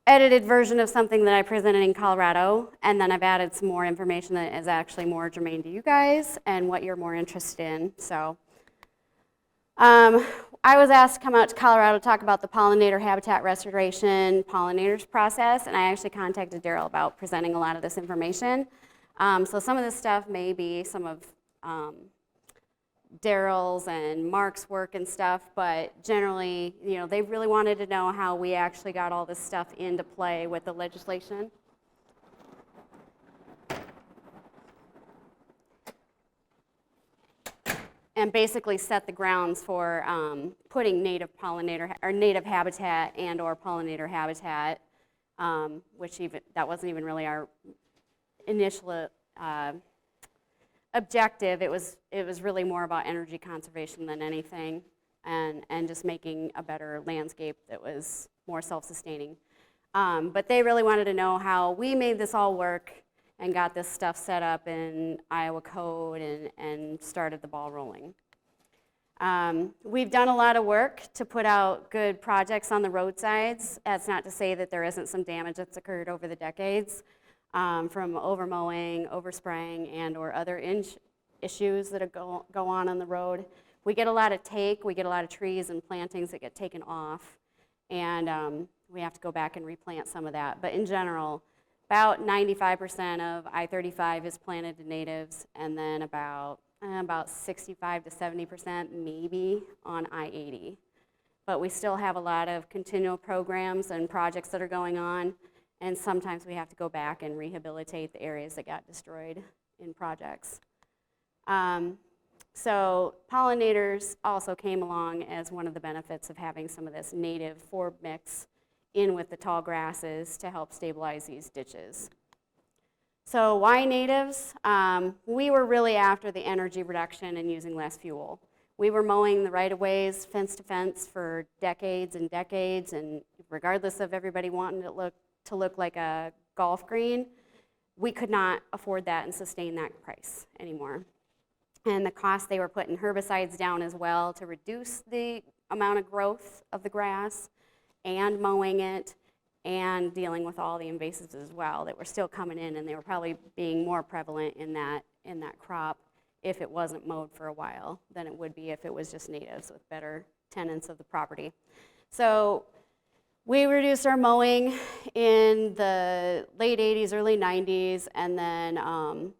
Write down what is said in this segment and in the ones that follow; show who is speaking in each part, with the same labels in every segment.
Speaker 1: edited version of something that I presented in Colorado, and then I've added some more information that is actually more germane to you guys and what you're more interested in. So I was asked to come out to Colorado to talk about the pollinator habitat restoration pollinators process, and I actually contacted Daryl about presenting a lot of this information. So some of this stuff may be some of Daryl's and Mark's work and stuff, but generally, you know, they really wanted to know how we actually got all this stuff into play with the legislation. And basically set the grounds for putting native pollinator or native habitat and or pollinator habitat, which that wasn't even really our initial objective. It was really more about energy conservation than anything, and just making a better landscape that was more self-sustaining. But they really wanted to know how we made this all work and got this stuff set up in Iowa code and started the ball rolling. We've done a lot of work to put out good projects on the roadsides. That's not to say that there isn't some damage that's occurred over the decades. From overmowing, overspraying, and or other issues that go on the road. We get a lot of we get a lot of trees and plantings that get taken off, and we have to go back and replant some of that. But in general, about 95% of I-35 is planted to natives, and then about 65 to 70% maybe on I-80. But we still have a lot of continual programs and projects that are going on. And sometimes we have to go back and rehabilitate the areas that got destroyed in projects. So pollinators also came along as one of the benefits of having some of this native forb mix in with the tall grasses to help stabilize these ditches. So why natives? We were really after the energy reduction and using less fuel. We were mowing the right-of-ways fence to fence for decades and decades, and regardless of everybody wanting to look like a golf green, we could not afford that and sustain that price anymore. And the cost, they were putting herbicides down as well to reduce the amount of growth of the grass and mowing it and dealing with all the invasives as well that were still coming in, and they were probably being more prevalent in that crop if it wasn't mowed for a while than it would be if it was just natives with better tenants of the property. So we reduced our mowing in the late 80s, early 90s, and then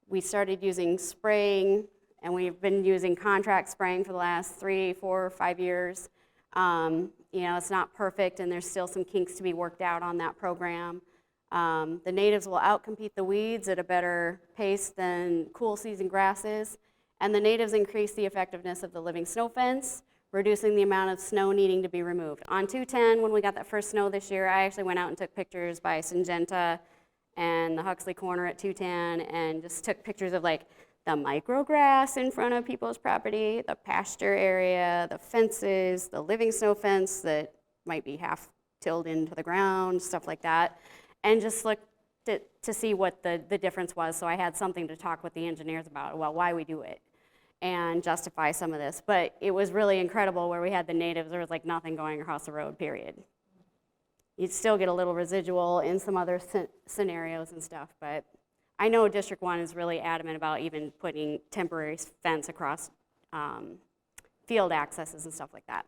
Speaker 1: we started using spraying, and we've been using contract spraying for the last 3, 4, 5 years. You know, it's not perfect, and there's still some kinks to be worked out on that program. The natives will outcompete the weeds at a better pace than cool season grasses, and the natives increase the effectiveness of the living snow fence, reducing the amount of snow needing to be removed. On 210, when we got that first snow this year, I actually went out and took pictures by Syngenta and the Huxley Corner at 210 and just took pictures of like the micrograss in front of people's property, the pasture area, the fences, the living snow fence that might be half tilled into the ground, stuff like that, and just looked to see what the difference was. So I had something to talk with the engineers about, well, why we do it, and justify some of this. But it was really incredible where we had the natives, there was like nothing going across the road, period. You'd still get a little residual in some other scenarios and stuff, but I know District 1 is really adamant about even putting temporary fence across field accesses and stuff like that.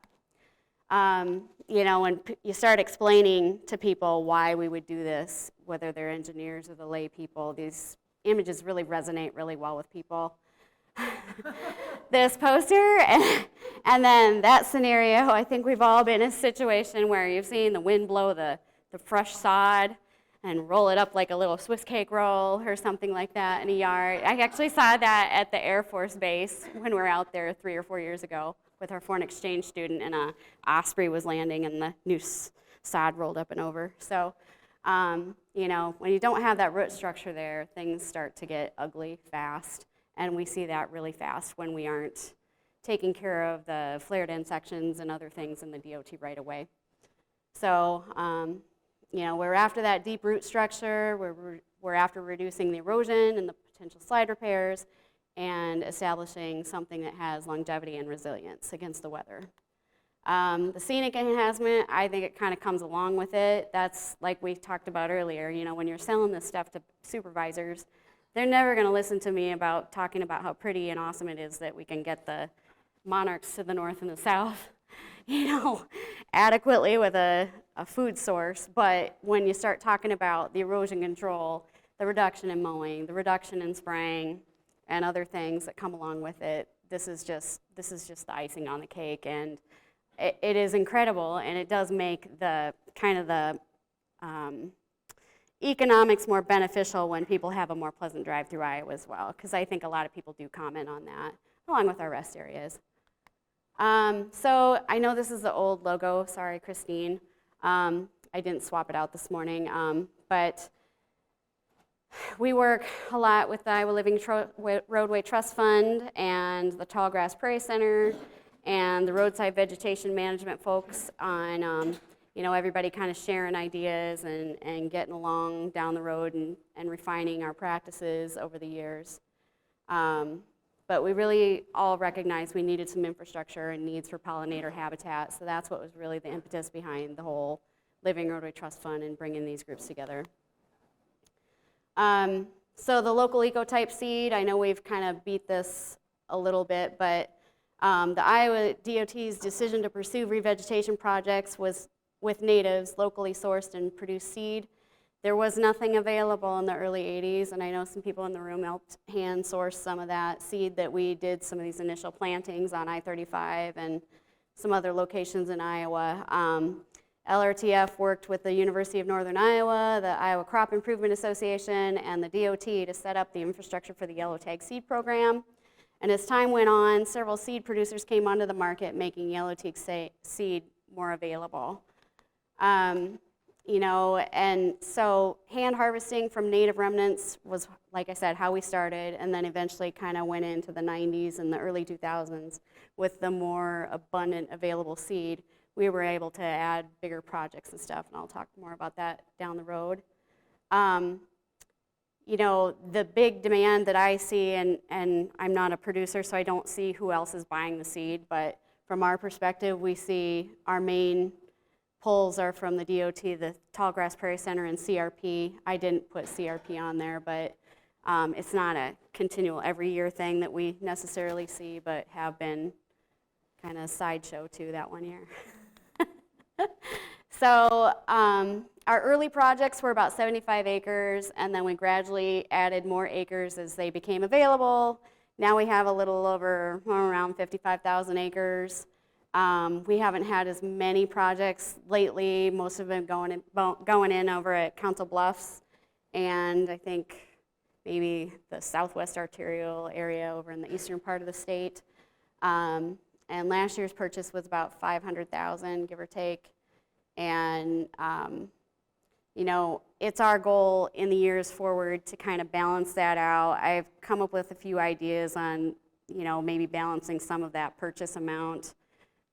Speaker 1: You know, when you start explaining to people why we would do this, whether they're engineers or the lay people, these images really resonate really well with people. This poster and then that scenario, I think we've all been in a situation where you've seen the wind blow the fresh sod and roll it up like a little Swiss cake roll or something like that in a yard. I actually saw that at the Air Force Base when we were out there 3 or 4 years ago with our foreign exchange student, and a osprey was landing and the new sod rolled up and over. So, you know, when you don't have that root structure there, things start to get ugly fast. And we see that really fast when we aren't taking care of the flared-in sections and other things in the DOT right away. So, you know, we're after that deep root structure. We're after reducing the erosion and the potential slide repairs and establishing something that has longevity and resilience against the weather. The scenic enhancement, I think it kind of comes along with it. That's like we talked about earlier, when you're selling this stuff to supervisors, they're never going to listen to me about talking about how pretty and awesome it is that we can get the monarchs to the north and the south, adequately with a food source. But when you start talking about the erosion control, the reduction in mowing, the reduction in spraying, and other things that come along with it, this is just the icing on the cake, and it is incredible, and it does make the economics more beneficial when people have a more pleasant drive through Iowa as well, because I think a lot of people do comment on that, along with our rest areas. So I know this is the old logo. Sorry, Christine. I didn't swap it out this morning, but we work a lot with the Iowa Living Roadway Trust Fund and the Tallgrass Prairie Center and the roadside vegetation management folks on, everybody kind of sharing ideas and getting along down the road and refining our practices over the years. But we really all recognized we needed some infrastructure and needs for pollinator habitat, so that's what was really the impetus behind the whole Living Roadway Trust Fund and bringing these groups together. So the local ecotype seed, I know we've kind of beat this a little bit, but the Iowa DOT's decision to pursue revegetation projects was with natives, locally sourced and produced seed. There was nothing available in the early 80s, and I know some people in the room helped hand source some of that seed that we did some of these initial plantings on I-35 and some other locations in Iowa. LRTF worked with the University of Northern Iowa, the Iowa Crop Improvement Association, and the DOT to set up the infrastructure for the Yellow Tag Seed Program. And as time went on, several seed producers came onto the market, making Yellow Tag seed more available. And so hand harvesting from native remnants was, like I said, how we started, and then eventually kind of went into the 90s and the early 2000s with the more abundant available seed. We were able to add bigger projects and stuff, and I'll talk more about that down the road. The big demand that I see, and I'm not a producer, so I don't see who else is buying the seed, but from our perspective, we see our main pulls are from the DOT, the Tallgrass Prairie Center, and CRP. I didn't put CRP on there, but it's not a continual every year thing that we necessarily see, but have been kind of sideshow too that one year. So our early projects were about 75 acres, and then we gradually added more acres as they became available. Now we have a little over around 55,000 acres. We haven't had as many projects lately. Most of them going in over at Council Bluffs, and I think maybe the southwest arterial area over in the eastern part of the state. And last year's purchase was about 500,000, give or take. And it's our goal in the years forward to kind of balance that out. I've come up with a few ideas on, maybe balancing some of that purchase amount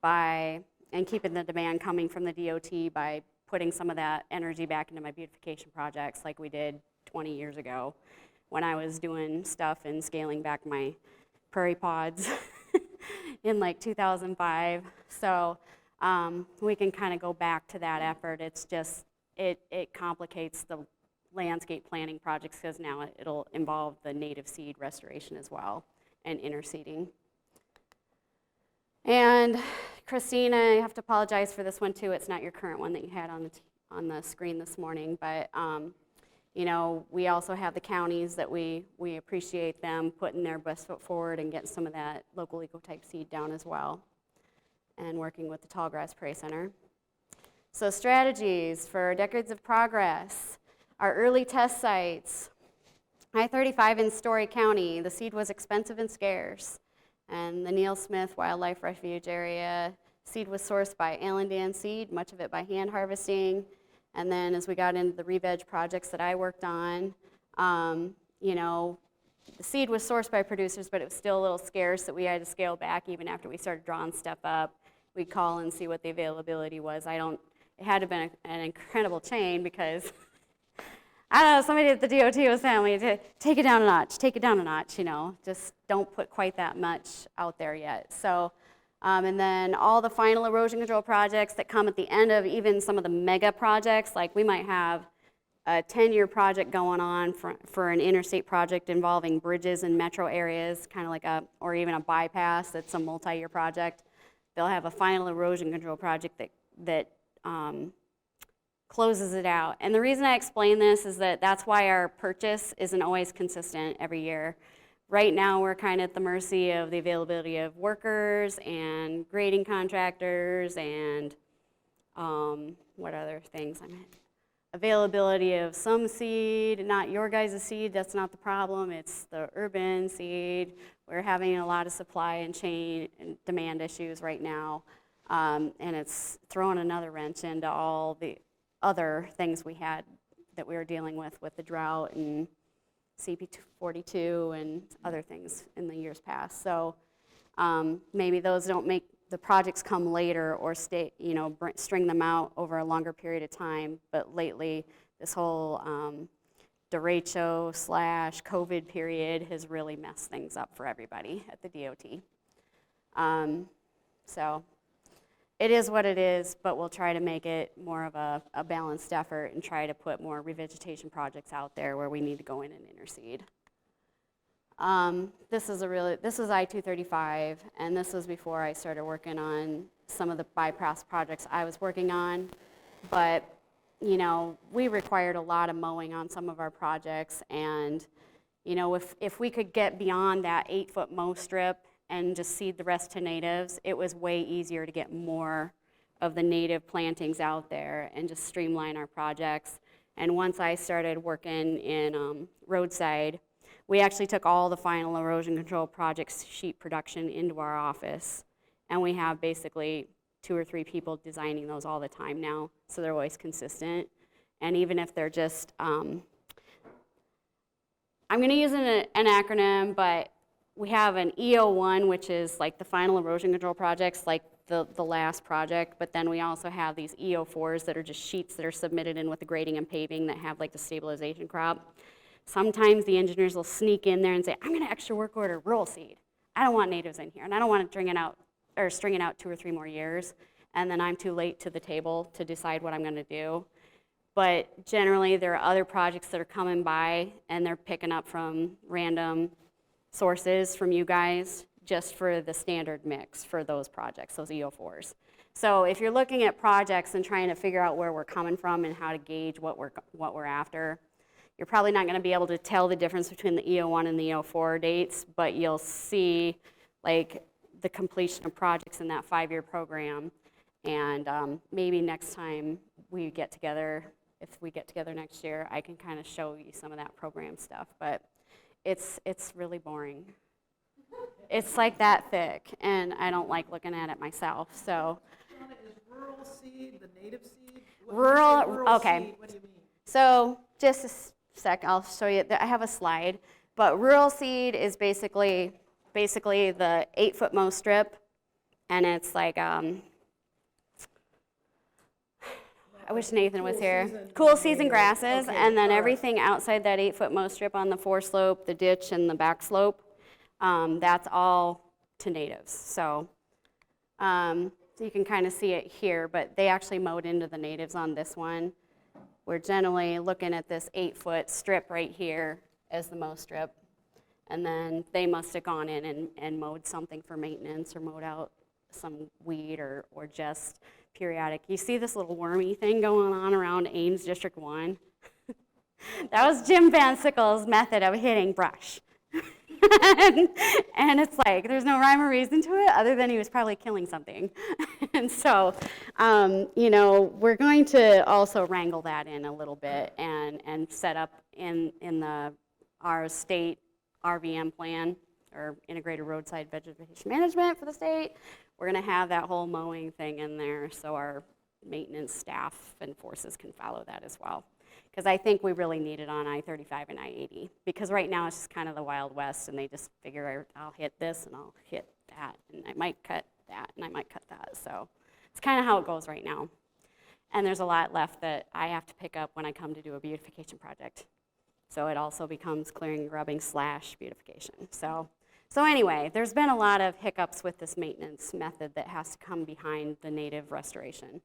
Speaker 1: and keeping the demand coming from the DOT by putting some of that energy back into my beautification projects like we did 20 years ago when I was doing stuff and scaling back my prairie pods in like 2005. So we can kind of go back to that effort. It's just, it complicates the landscape planning projects because now it'll involve the native seed restoration as well and interseeding. And Christina, I have to apologize for this one too. It's not your current one that you had on the screen this morning, but we also have the counties that we appreciate them putting their best foot forward and getting some of that local ecotype seed down as well, and working with the Tallgrass Prairie Center. So strategies for decades of progress, our early test sites. I-35 in Story County, the seed was expensive and scarce. And the Neil Smith Wildlife Refuge area, seed was sourced by Allendale Seed, much of it by hand harvesting. And then as we got into the re-veg projects that I worked on, the seed was sourced by producers, but it was still a little scarce that we had to scale back even after we started drawing stuff up. We'd call and see what the availability was. It had to have been an incredible chain because, I don't know, somebody at the DOT was telling me to take it down a notch, just don't put quite that much out there yet. So And then all the final erosion control projects that come at the end of even some of the mega projects, like we might have a 10-year project going on for an interstate project involving bridges in metro areas, kind of like or even a bypass that's a multi-year project. They'll have a final erosion control project that closes it out. And the reason I explain this is that that's why our purchase isn't always consistent every year. Right now, we're kind of at the mercy of the availability of workers and grading contractors and what other things? Availability of some seed, not your guys' seed, that's not the problem, it's the urban seed. We're having a lot of supply and chain and demand issues right now, and it's throwing another wrench into all the other things we had that we were dealing with the drought and CP42 and other things in the years past. So maybe those don't make the projects come later or stay, string them out over a longer period of time. But lately, this whole derecho / COVID period has really messed things up for everybody at the DOT. So it is what it is, but we'll try to make it more of a balanced effort and try to put more revegetation projects out there where we need to go in and interseed. This is I-235, and this was before I started working on some of the bypass projects I was working on. But, we required a lot of mowing on some of our projects, and, if we could get beyond that 8-foot mow strip and just seed the rest to natives, it was way easier to get more of the native plantings out there and just streamline our projects. And once I started working in roadside, we actually took all the final erosion control projects sheet production into our office, and we have basically 2 or 3 people designing those all the time now, so they're always consistent. And even if they're just, I'm going to use an acronym, but we have an EO1, which is like the final erosion control projects, like the last project, but then we also have these EO4s that are just sheets that are submitted in with the grading and paving that have like the stabilization crop. Sometimes the engineers will sneak in there and say, I'm going to extra work order rural seed. I don't want natives in here, and I don't want to string it out 2 or 3 more years, and then I'm too late to the table to decide what I'm going to do. But generally, there are other projects that are coming by, and they're picking up from random sources from you guys just for the standard mix for those projects, those EO4s. So if you're looking at projects and trying to figure out where we're coming from and how to gauge what we're after, you're probably not going to be able to tell the difference between the EO1 and the EO4 dates, but you'll see like the completion of projects in that 5-year program. And maybe next time we get together, if we get together next year, I can kind of show you some of that program stuff. But it's really boring. It's like that thick, and I don't like looking at it myself. So.
Speaker 2: Is rural seed the native seed?
Speaker 1: Rural okay.
Speaker 2: Seed, what do you mean?
Speaker 1: So just a sec, I'll show you. I have a slide. But rural seed is basically the 8-foot mow strip, and it's like I wish Nathan was here. Cool season grasses, okay, and then everything outside that 8-foot mow strip on the foreslope, the ditch, and the back slope, that's all to natives. So you can kind of see it here, but they actually mowed into the natives on this one. We're generally looking at this 8-foot strip right here as the mow strip, and then they must have gone in and mowed something for maintenance or mowed out some weed or just periodic. You see this little wormy thing going on around Ames District 1? That was Jim Van Sickle's method of hitting brush. and it's like, there's no rhyme or reason to it other than he was probably killing something. And so, we're going to also wrangle that in a little bit and set up in our state RVM plan, or Integrated Roadside Vegetation Management for the state. We're going to have that whole mowing thing in there so our maintenance staff and forces can follow that as well. Because I think we really need it on I-35 and I-80. Because right now it's just kind of the Wild West, and they just figure I'll hit this and I'll hit that, and I might cut that and I might cut that. So it's kind of how it goes right now. And there's a lot left that I have to pick up when I come to do a beautification project. So it also becomes clearing, grubbing / beautification. So So anyway, there's been a lot of hiccups with this maintenance method that has to come behind the native restoration.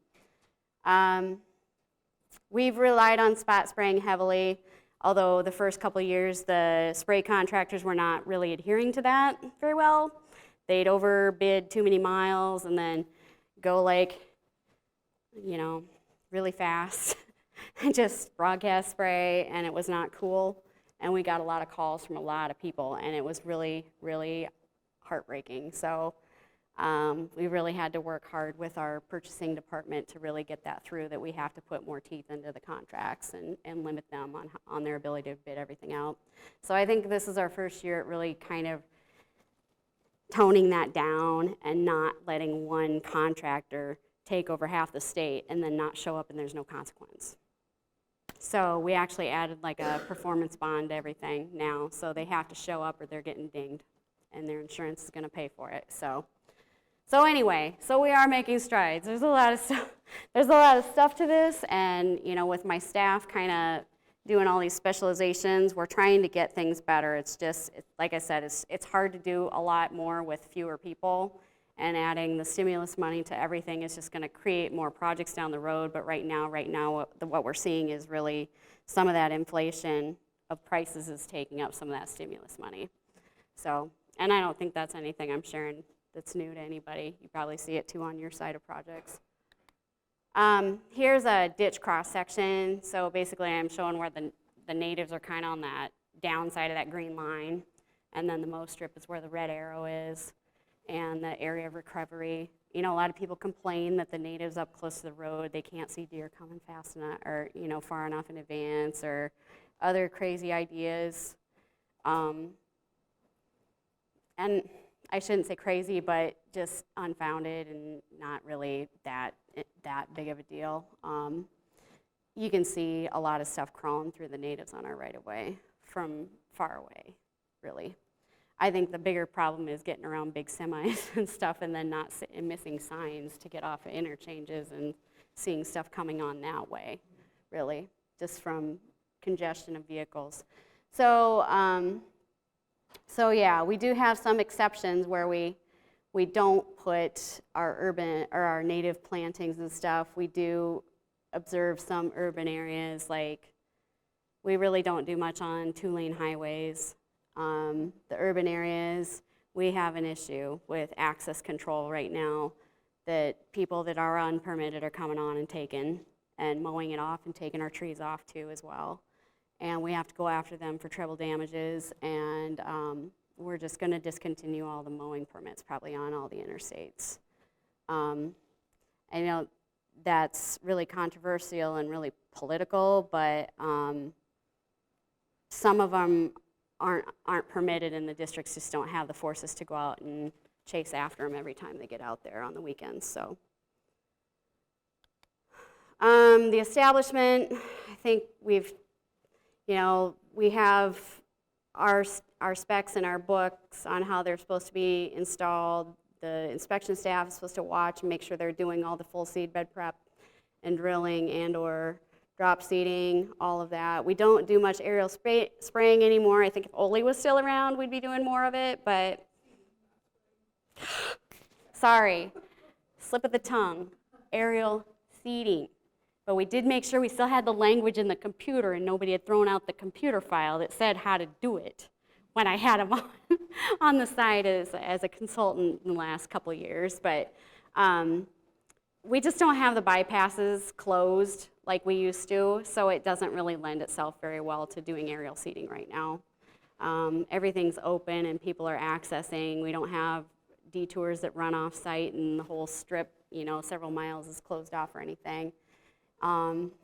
Speaker 1: We've relied on spot spraying heavily, although the first couple years the spray contractors were not really adhering to that very well. They'd overbid too many miles and then go like, you know, really fast and just broadcast spray, and it was not cool. And we got a lot of calls from a lot of people, and it was really, really heartbreaking. So we really had to work hard with our purchasing department to really get that through, that we have to put more teeth into the contracts and limit them on their ability to bid everything out. So I think this is our first year at really kind of toning that down and not letting one contractor take over half the state and then not show up and there's no consequence. So we actually added like a performance bond to everything now, so they have to show up or they're getting dinged, and their insurance is going to pay for it. So anyway, so we are making strides. There's a lot of stuff. There's a lot of stuff to this, and you know, with my staff kind of doing all these specializations, we're trying to get things better. It's just, like I said, it's hard to do a lot more with fewer people. And adding the stimulus money to everything is just going to create more projects down the road. But right now, what we're seeing is really some of that inflation of prices is taking up some of that stimulus money. So, and I don't think that's anything I'm sharing that's new to anybody. You probably see it too on your side of projects. Here's a ditch cross section. So basically, I'm showing where the natives are kind of on that downside of that green line, and then the mow strip is where the red arrow is. And the area of recovery. You know, a lot of people complain that the natives up close to the road, they can't see deer coming fast enough, or you know, far enough in advance, or other crazy ideas. And I shouldn't say crazy, but just unfounded and not really that big of a deal. You can see a lot of stuff crawling through the natives on our right-of-way from far away, really. I think the bigger problem is getting around big semis and stuff, and then missing signs to get off of interchanges and seeing stuff coming on that way, really, just from congestion of vehicles. So yeah, we do have some exceptions where we don't put our urban or our native plantings and stuff. We do observe some urban areas, like we really don't do much on two-lane highways. The urban areas, we have an issue with access control right now, that people that are unpermitted are coming on and taking and mowing it off and taking our trees off too as well. And we have to go after them for treble damages, and we're just going to discontinue all the mowing permits probably on all the interstates. And you know, that's really controversial and really political, but some of them aren't permitted, and the districts just don't have the forces to go out and chase after them every time they get out there on the weekends. So the establishment, I think we have our specs in our books on how they're supposed to be installed. The inspection staff is supposed to watch and make sure they're doing all the full seed bed prep and drilling and or drop seeding, all of that. We don't do much aerial spraying anymore. I think if Oli was still around, we'd be doing more of it, but sorry, slip of the tongue, aerial seeding. But we did make sure we still had the language in the computer and nobody had thrown out the computer file that said how to do it when I had them on the side as a consultant in the last couple of years. But we just don't have the bypasses closed like we used to, so it doesn't really lend itself very well to doing aerial seeding right now. Everything's open and people are accessing. We don't have detours that run off site and the whole strip, you know, several miles is closed off or anything.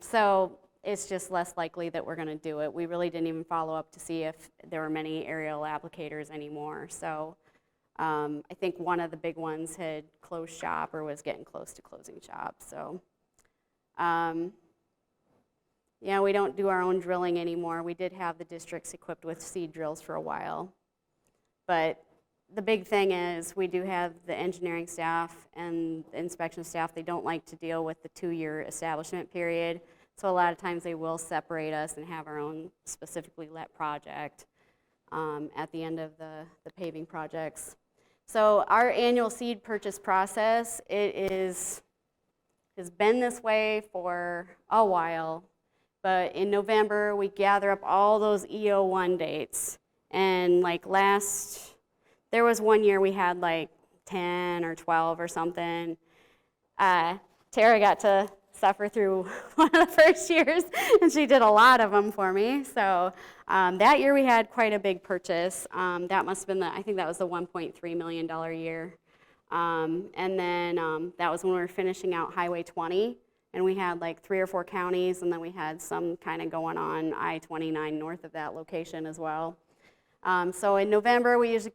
Speaker 1: So it's just less likely that we're going to do it. We really didn't even follow up to see if there were many aerial applicators anymore. So I think one of the big ones had closed shop or was getting close to closing shop. So yeah, we don't do our own drilling anymore. We did have the districts equipped with seed drills for a while. But the big thing is we do have the engineering staff and the inspection staff. They don't like to deal with the 2-year establishment period. So a lot of times they will separate us and have our own specifically let project. at the end of the paving projects. So our annual seed purchase process, has been this way for a while, but in November we gather up all those EO1 dates, and like there was one year we had like 10 or 12 or something. Tara got to suffer through one of the first years, and she did a lot of them for me. So that year we had quite a big purchase. That must have been I think that was the $1.3 million year. And then that was when we were finishing out Highway 20, and we had like 3 or 4 counties, and then we had some kind of going on I-29 north of that location as well. So in November we usually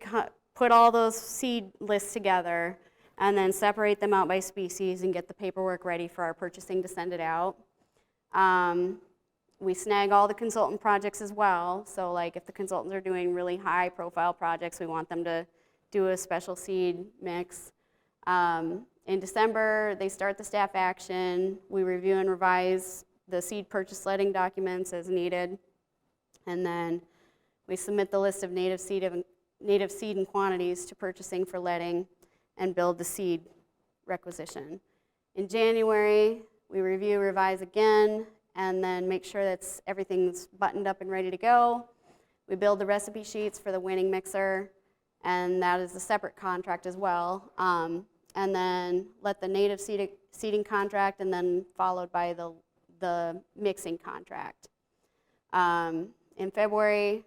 Speaker 1: put all those seed lists together, and then separate them out by species and get the paperwork ready for our purchasing to send it out. We snag all the consultant projects as well. So like if the consultants are doing really high profile projects, we want them to do a special seed mix. In December, they start the staff action. We review and revise the seed purchase letting documents as needed. And then we submit the list of native seed and quantities to purchasing for letting, and build the seed requisition. In January, we review, revise again, and then make sure that everything's buttoned up and ready to go. We build the recipe sheets for the winning mixer, and that is a separate contract as well. And then let the native seeding contract, and then followed by the mixing contract. In February,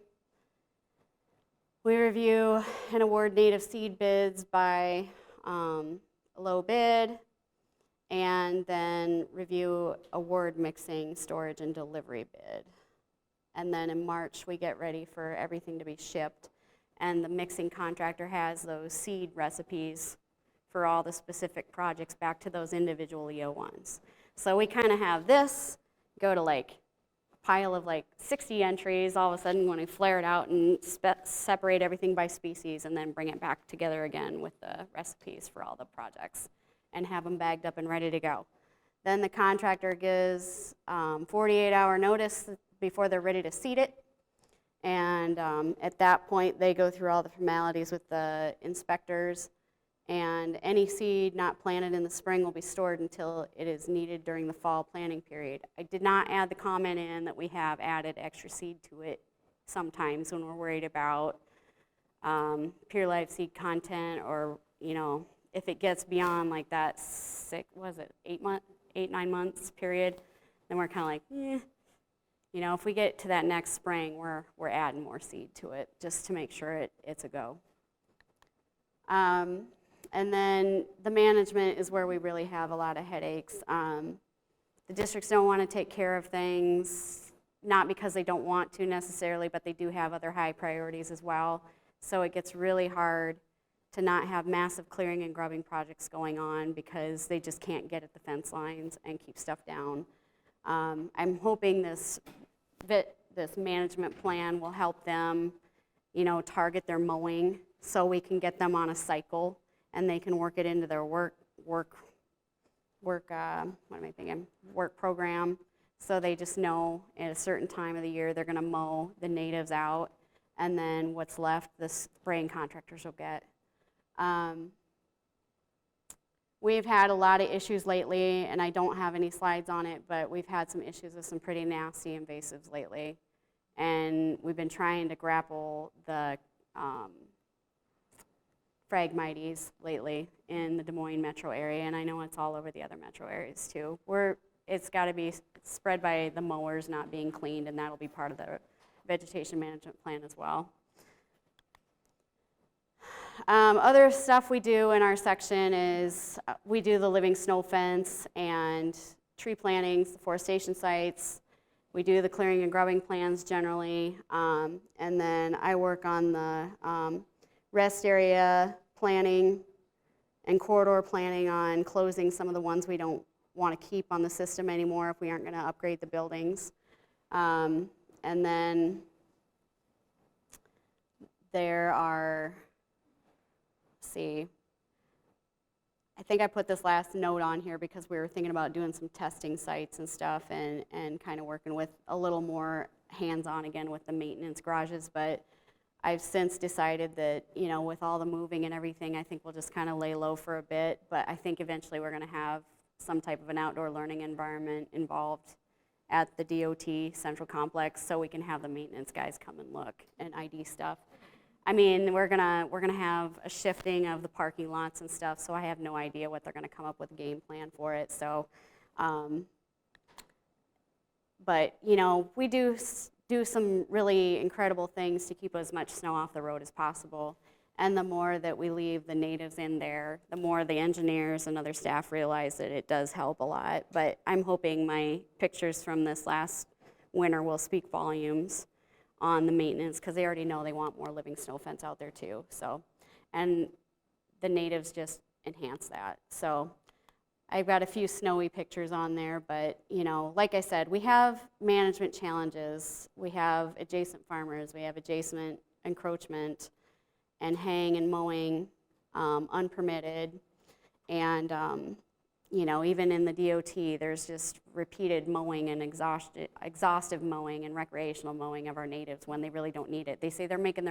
Speaker 1: we review and award native seed bids by low bid, and then review award mixing, storage, and delivery bid. And then in March, we get ready for everything to be shipped, and the mixing contractor has those seed recipes for all the specific projects back to those individual EO1s. So we kind of have this go to like pile of like 60 entries all of a sudden when we flare it out and separate everything by species, and then bring it back together again with the recipes for all the projects and have them bagged up and ready to go. Then the contractor gives 48-hour notice before they're ready to seed it, and at that point they go through all the formalities with the inspectors, and any seed not planted in the spring will be stored until it is needed during the fall planting period. I did not add the comment in that we have added extra seed to it sometimes when we're worried about pure live seed content, or if it gets beyond like that 8-9 months period, then we're kind of like, if we get to that next spring, we're adding more seed to it just to make sure it's a go. And then the management is where we really have a lot of headaches. The districts don't want to take care of things, not because they don't want to necessarily, but they do have other high priorities as well. So it gets really hard to not have massive clearing and grubbing projects going on because they just can't get at the fence lines and keep stuff down. I'm hoping this management plan will help them, target their mowing so we can get them on a cycle and they can work it into their work program. So they just know at a certain time of the year they're going to mow the natives out, and then what's left the spraying contractors will get. We've had a lot of issues lately, and I don't have any slides on it, but we've had some issues with some pretty nasty invasives lately. And we've been trying to grapple the Phragmites lately in the Des Moines metro area, and I know it's all over the other metro areas too. It's got to be spread by the mowers not being cleaned, and that'll be part of the vegetation management plan as well. Other stuff we do in our section is we do the living snow fence and tree plantings, deforestation sites. We do the clearing and grubbing plans generally, and then I work on the rest area planning and corridor planning on closing some of the ones we don't want to keep on the system anymore if we aren't going to upgrade the buildings. And then there are, I think I put this last note on here because we were thinking about doing some testing sites and stuff and kind of working with a little more hands-on again with the maintenance garages, but I've since decided that, you know, with all the moving and everything, I think we'll just kind of lay low for a bit, but I think eventually we're going to have some type of an outdoor learning environment involved at the DOT Central Complex so we can have the maintenance guys come and look and ID stuff. I mean, we're gonna have a shifting of the parking lots and stuff, so I have no idea what they're gonna come up with a game plan for it. So, but you know, we do some really incredible things to keep as much snow off the road as possible. And the more that we leave the natives in there, the more the engineers and other staff realize that it does help a lot. But I'm hoping my pictures from this last winter will speak volumes on the maintenance, because they already know they want more living snow fence out there too. So, and the natives just enhance that. So I've got a few snowy pictures on there, but you know, like I said, we have management challenges. We have adjacent farmers, we have adjacent encroachment and haying and mowing unpermitted, and you know, even in the DOT, there's just repeated mowing and exhaustive mowing and recreational mowing of our natives when they really don't need it. They say they're making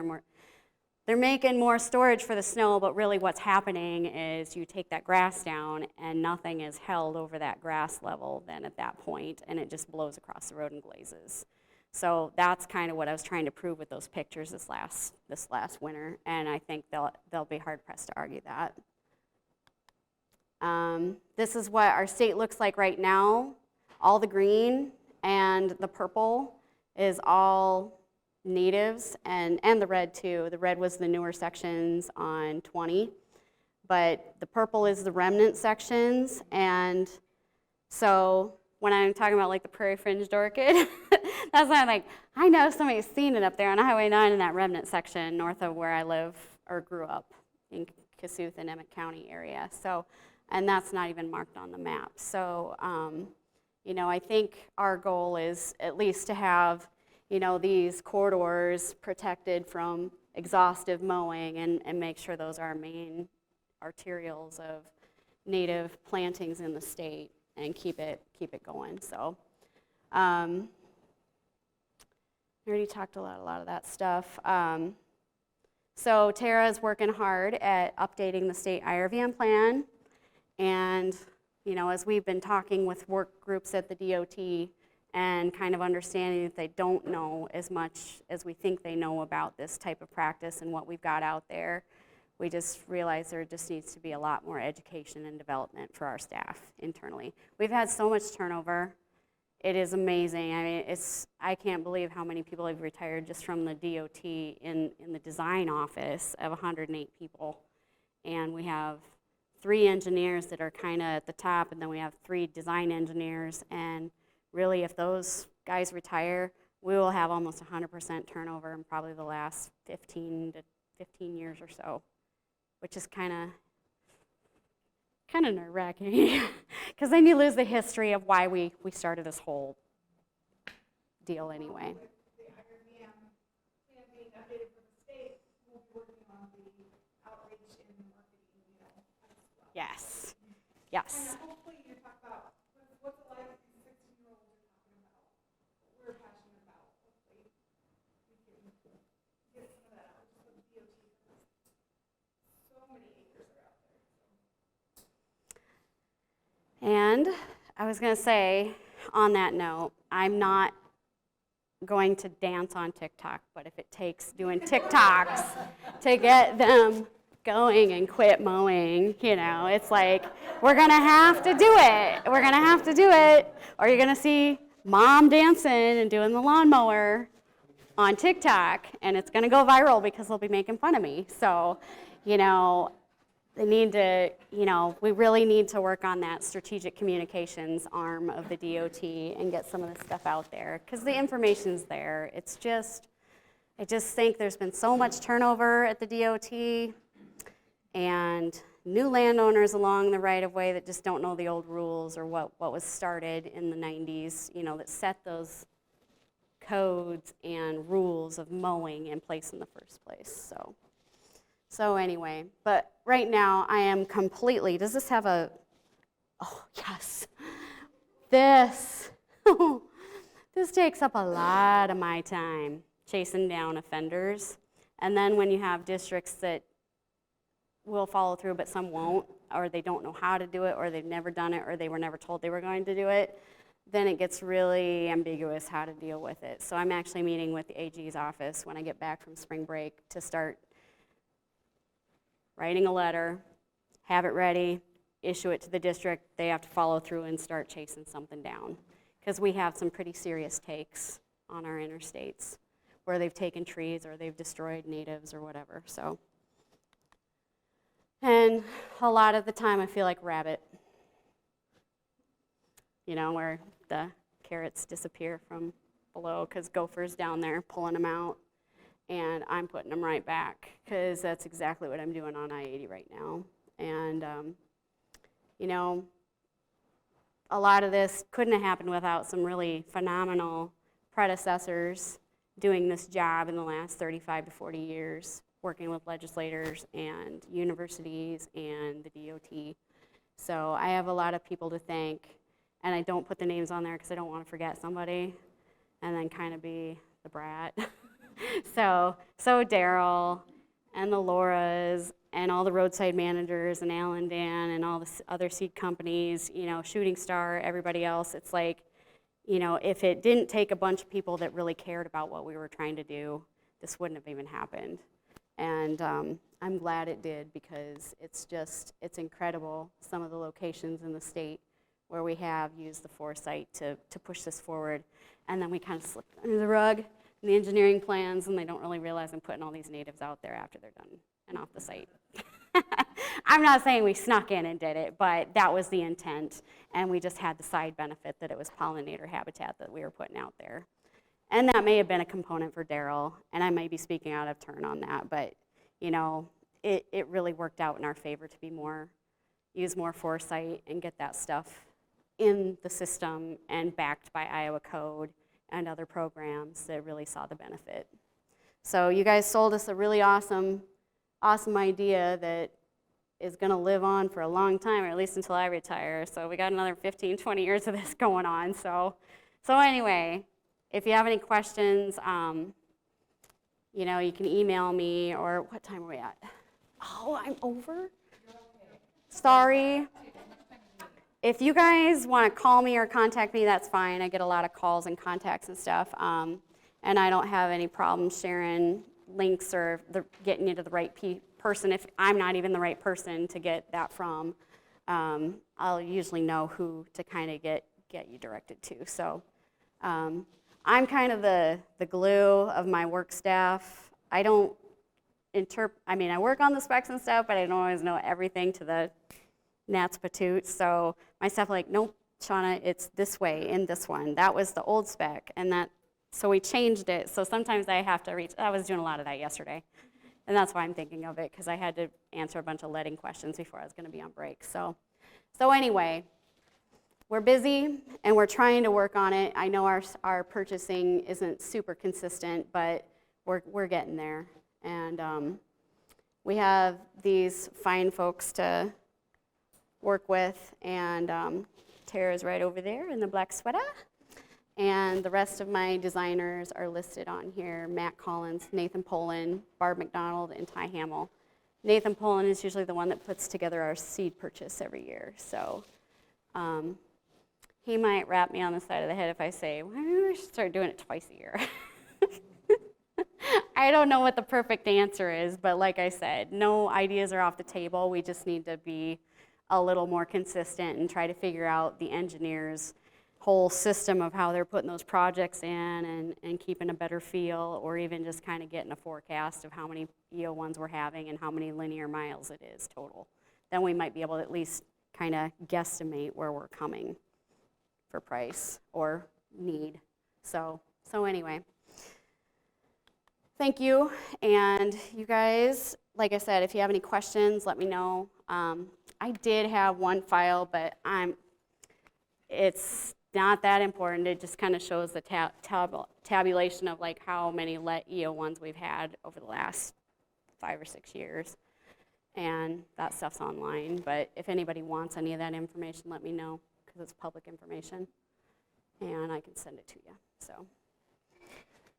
Speaker 1: more storage for the snow, but really what's happening is you take that grass down and nothing is held over that grass level then at that point, and it just blows across the road and glazes. So that's kind of what I was trying to prove with those pictures this last winter, and I think they'll be hard pressed to argue that. This is what our state looks like right now. All the green and the purple is all natives, and the red too. The red was the newer sections on 20, but the purple is the remnant sections. And so when I'm talking about like the prairie fringed orchid, that's why I'm like, I know somebody's seen it up there on Highway 9 in that remnant section north of where I live or grew up in Kossuth and Emmett County area. So, and that's not even marked on the map. So, you know, I think our goal is at least to have, you know, these corridors protected from exhaustive mowing and make sure those are our main arterials of native plantings in the state and keep it going. So, I already talked a lot of that stuff. So Tara's working hard at updating the state IRVM plan. And, you know, as we've been talking with work groups at the DOT and kind of understanding that they don't know as much as we think they know about this type of practice and what we've got out there, we just realize there just needs to be a lot more education and development for our staff internally. We've had so much turnover. It is amazing. I mean, I can't believe how many people have retired just from the DOT in the design office of 108 people. And we have 3 engineers that are kind of at the top, and then we have 3 design engineers. And really, if those guys retire, we will have almost 100% turnover in probably the last 15 years or so, which is kind of nerve-wracking, because then you lose the history of why we started this whole deal anyway.
Speaker 2: The IRVM plan being updated for the state, we'll be working on the outreach and marketing, you know, as well.
Speaker 1: Yes.
Speaker 2: And hopefully you talk about what's it like these 16-year-olds are talking about, what we're passionate about. Hopefully we can get some of that out just with the DOT. So many acres are out there.
Speaker 1: And I was going to say, on that note, I'm not going to dance on TikTok, but if it takes doing TikToks to get them going and quit mowing, you know, it's like, we're going to have to do it. We're going to have to do it, or you're going to see mom dancing and doing the lawnmower on TikTok, and it's going to go viral because they'll be making fun of me. So, you know, they need to, you know, we really need to work on that strategic communications arm of the DOT and get some of this stuff out there, because the information's there. It's just, I just think there's been so much turnover at the DOT and new landowners along the right-of-way that just don't know the old rules or what was started in the 90s, you know, that set those codes and rules of mowing in place in the first place. So anyway, but right now I am completely, does this have a, oh yes, this takes up a lot of my time, chasing down offenders. And then when you have districts that will follow through but some won't, or they don't know how to do it, or they've never done it, or they were never told they were going to do it, then it gets really ambiguous how to deal with it. So I'm actually meeting with the AG's office when I get back from spring break to start writing a letter, have it ready, issue it to the district. They have to follow through and start chasing something down, because we have some pretty serious takes on our interstates where they've taken trees or they've destroyed natives or whatever. So, and a lot of the time I feel like Rabbit, where the carrots disappear from below because Gopher's down there pulling them out, and I'm putting them right back, because that's exactly what I'm doing on I-80 right now. And a lot of this couldn't have happened without some really phenomenal predecessors doing this job in the last 35 to 40 years, working with legislators and universities and the DOT. So I have a lot of people to thank, and I don't put the names on there because I don't want to forget somebody and then kind of be the brat. So Daryl and the Lauras and all the roadside managers and Alan Dan and all the other seed companies, Shooting Star, everybody else, it's like, if it didn't take a bunch of people that really cared about what we were trying to do, this wouldn't have even happened. And I'm glad it did, because it's incredible, some of the locations in the state where we have used the foresight to push this forward. And then we kind of slip under the rug in the engineering plans, and they don't really realize I'm putting all these natives out there after they're done and off the site. I'm not saying we snuck in and did it, but that was the intent, and we just had the side benefit that it was pollinator habitat that we were putting out there. And that may have been a component for Daryl, and I may be speaking out of turn on that, but it really worked out in our favor to use more foresight and get that stuff in the system and backed by Iowa Code and other programs that really saw the benefit. So you guys sold us a really awesome idea that is going to live on for a long time, or at least until I retire. So we got another 15, 20 years of this going on. So anyway, if you have any questions, you can email me, or what time are we at? Oh, I'm over? Sorry. If you guys want to call me or contact me, that's fine. I get a lot of calls and contacts and stuff, and I don't have any problem sharing links or getting you to the right person. If I'm not even the right person to get that from, I'll usually know who to kind of get you directed to. So I'm kind of the glue of my work staff. I don't I work on the specs and stuff, but I don't always know everything to the gnat's patoots. So my staff like, nope, Shauna, it's this way in this one. That was the old spec, so we changed it. So sometimes I have to I was doing a lot of that yesterday. And that's why I'm thinking of it, because I had to answer a bunch of letting questions before I was going to be on break. So anyway, we're busy, and we're trying to work on it. I know our purchasing isn't super consistent, but we're getting there. And we have these fine folks to work with, and Tara's right over there in the black sweater. And the rest of my designers are listed on here: Matt Collins, Nathan Poland, Barb McDonald, and Ty Hamill. Nathan Poland is usually the one that puts together our seed purchase every year. So he might rap me on the side of the head if I say, well, we should start doing it twice a year. I don't know what the perfect answer is, but like I said, no ideas are off the table. We just need to be a little more consistent and try to figure out the engineers' whole system of how they're putting those projects in, and keeping a better feel, or even just kind of getting a forecast of how many EO1s we're having and how many linear miles it is total. Then we might be able to at least kind of guesstimate where we're coming for price or need. So anyway, thank you. And you guys, like I said, if you have any questions, let me know. I did have one file, but it's not that important. It just kind of shows the tabulation of like how many let EO1s we've had over the last 5 or 6 years. And that stuff's online. But if anybody wants any of that information, let me know, because it's public information. And I can send it to you.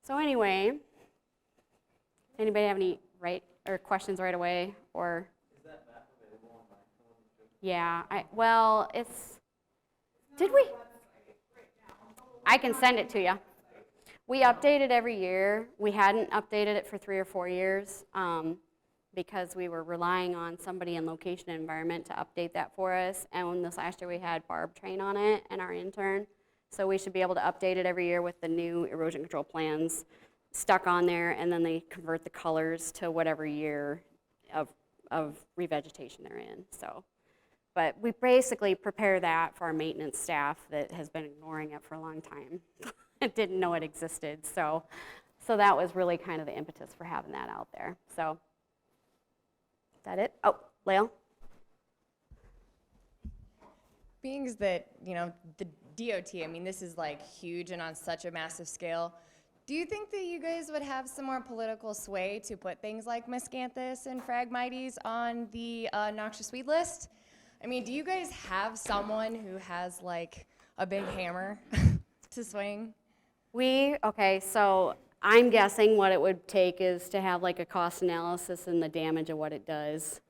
Speaker 1: So anyway, Anybody have any questions right away, or?
Speaker 3: Is that map available online?
Speaker 1: Yeah, well, did we? I can send it to you. We update it every year. We hadn't updated it for 3 or 4 years because we were relying on somebody in location and environment to update that for us. And this last year we had Barb train on it and our intern. So we should be able to update it every year with the new erosion control plans stuck on there, and then they convert the colors to whatever year of revegetation they're in. So, but we basically prepare that for our maintenance staff that has been ignoring it for a long time. It didn't know it existed. So that was really kind of the impetus for having that out there. So, is that it? Oh, Lael?
Speaker 4: Being that, the DOT, I mean, this is like huge and on such a massive scale. Do you think that you guys would have some more political sway to put things like miscanthus and Phragmites on the noxious weed list? I mean, do you guys have someone who has like a big hammer to swing?
Speaker 1: Okay, so I'm guessing what it would take is to have like a cost analysis and the damage of what it does.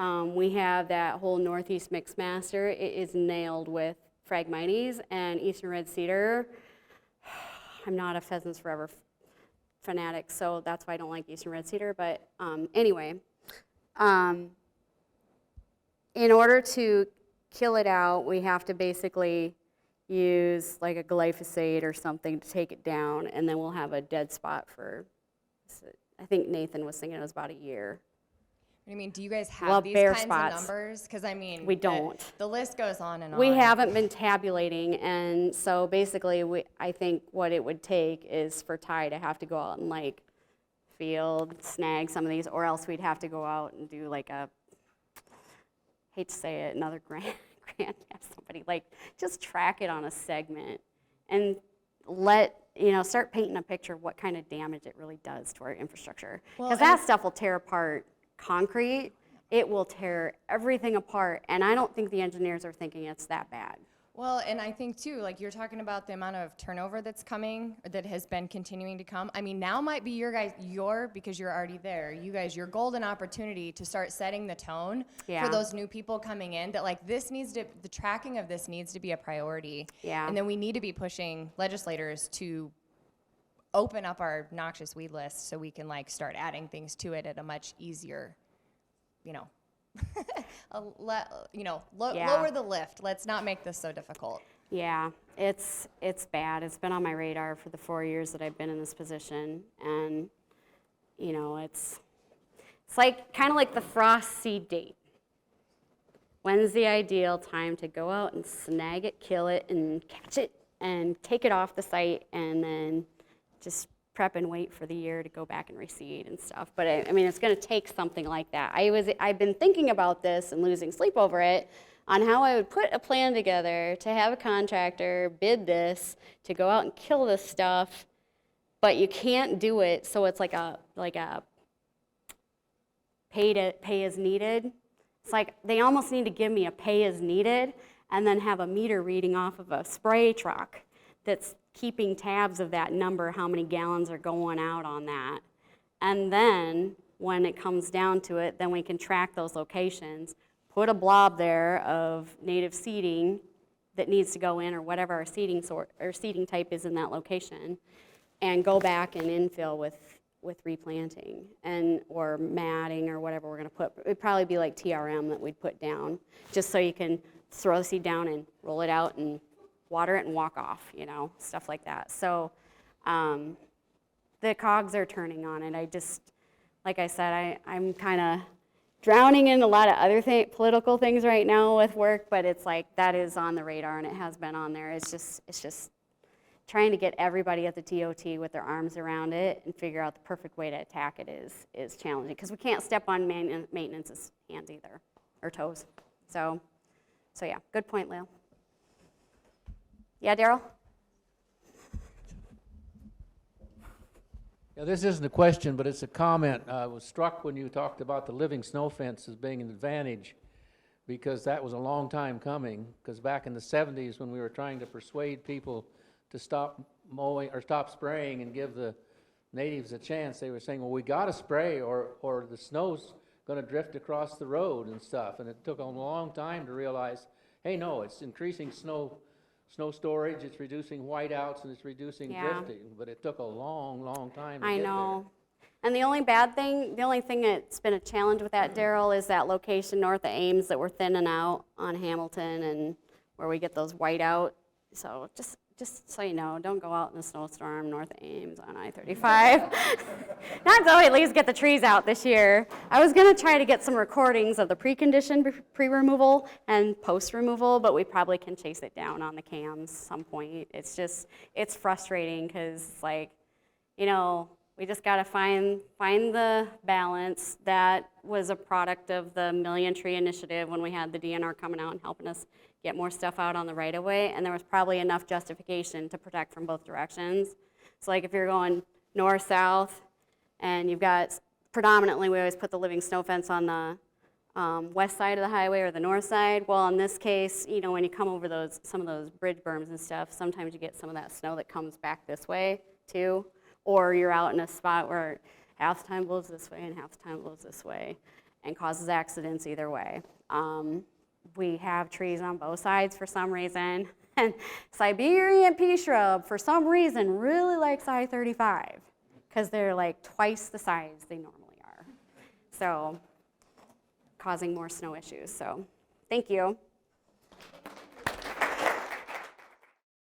Speaker 1: We have that whole Northeast Mix Master. It is nailed with Phragmites and Eastern Red Cedar. I'm not a Pheasants Forever fanatic, so that's why I don't like Eastern Red Cedar. But anyway, in order to kill it out, we have to basically use like a glyphosate or something to take it down, and then we'll have a dead spot for, I think Nathan was thinking it was about a year.
Speaker 4: I mean, do you guys have
Speaker 1: Love
Speaker 4: these
Speaker 1: bare
Speaker 4: kinds
Speaker 1: spots.
Speaker 4: of numbers? Because I mean,
Speaker 1: We don't.
Speaker 4: The list goes on and on.
Speaker 1: We haven't been tabulating, and so basically I think what it would take is for Ty to have to go out and like field, snag some of these, or else we'd have to go out and do like hate to say it, another grant, have somebody like just track it on a segment and start painting a picture of what kind of damage it really does to our infrastructure. Because that stuff will tear apart concrete. It will tear everything apart, and I don't think the engineers are thinking it's that bad.
Speaker 4: Well, and I think too, like you're talking about the amount of turnover that's coming, or that has been continuing to come. I mean, now might be because you're already there, your golden opportunity to start setting the tone for those new people coming in, that like the tracking of this needs to be a priority.
Speaker 1: Yeah.
Speaker 4: And then we need to be pushing legislators to open up our noxious weed list so we can like start adding things to it at a much easier, lower the lift. Let's not make this so difficult.
Speaker 1: Yeah, it's bad. It's been on my radar for the 4 years that I've been in this position, and it's like kind of like the frost seed date. When's the ideal time to go out and snag it, kill it, and catch it, and take it off the site, and then just prep and wait for the year to go back and reseed and stuff. But I mean, it's going to take something like that. I've been thinking about this and losing sleep over it, on how I would put a plan together to have a contractor bid this to go out and kill this stuff, but you can't do it. So it's like a pay as needed. It's like they almost need to give me a pay as needed and then have a meter reading off of a spray truck that's keeping tabs of that number, how many gallons are going out on that. And then when it comes down to it, then we can track those locations, put a blob there of native seeding that needs to go in, or whatever our seeding type is in that location, and go back and infill with replanting or matting or whatever we're going to put. It'd probably be like TRM that we'd put down, just so you can throw the seed down and roll it out and water it and walk off, stuff like that. So the cogs are turning on it. I just, like I said, I'm kind of drowning in a lot of other political things right now with work, but it's like that is on the radar, and it has been on there. It's just trying to get everybody at the DOT with their arms around it and figure out the perfect way to attack it is challenging, because we can't step on maintenance's hands either, or toes. So yeah, good point, Lil. Yeah, Daryl?
Speaker 3: Yeah, this isn't a question, but it's a comment. I was struck when you talked about the living snow fence as being an advantage, because that was a long time coming, because back in the 70s when we were trying to persuade people to stop mowing or stop spraying and give the natives a chance. They were saying, well, we gotta spray or the snow's gonna drift across the road and stuff. And it took a long time to realize, hey, no, it's increasing snow storage, it's reducing whiteouts, and it's reducing
Speaker 1: Yeah.
Speaker 3: drifting. But it took a long, long time to
Speaker 1: I
Speaker 3: get
Speaker 1: know. And the only thing that's been a challenge with that, Daryl, is that location north of Ames that we're thinning out on Hamilton and where we get those whiteout. So just so you know, don't go out in a snowstorm north of Ames on I-35. Not so at least get the trees out this year. I was gonna try to get some recordings of the pre-condition, pre-removal and post-removal, but we probably can chase it down on the cams some point. It's frustrating because like, you know, we just got to find the balance. That was a product of the Million Tree Initiative when we had the DNR coming out and helping us get more stuff out on the right of way, and there was probably enough justification to protect from both directions. So like if you're going north-south and you've got, predominantly we always put the living snow fence on the west side of the highway or the north side. Well, in this case, you know, when you come over some of those bridge berms and stuff, sometimes you get some of that snow that comes back this way too. Or you're out in a spot where half the time blows this way and half the time blows this way and causes accidents either way. We have trees on both sides for some reason. And Siberian pea shrub, for some reason, really likes I-35 because they're like twice the size they normally are. So, causing more snow issues. So, thank you.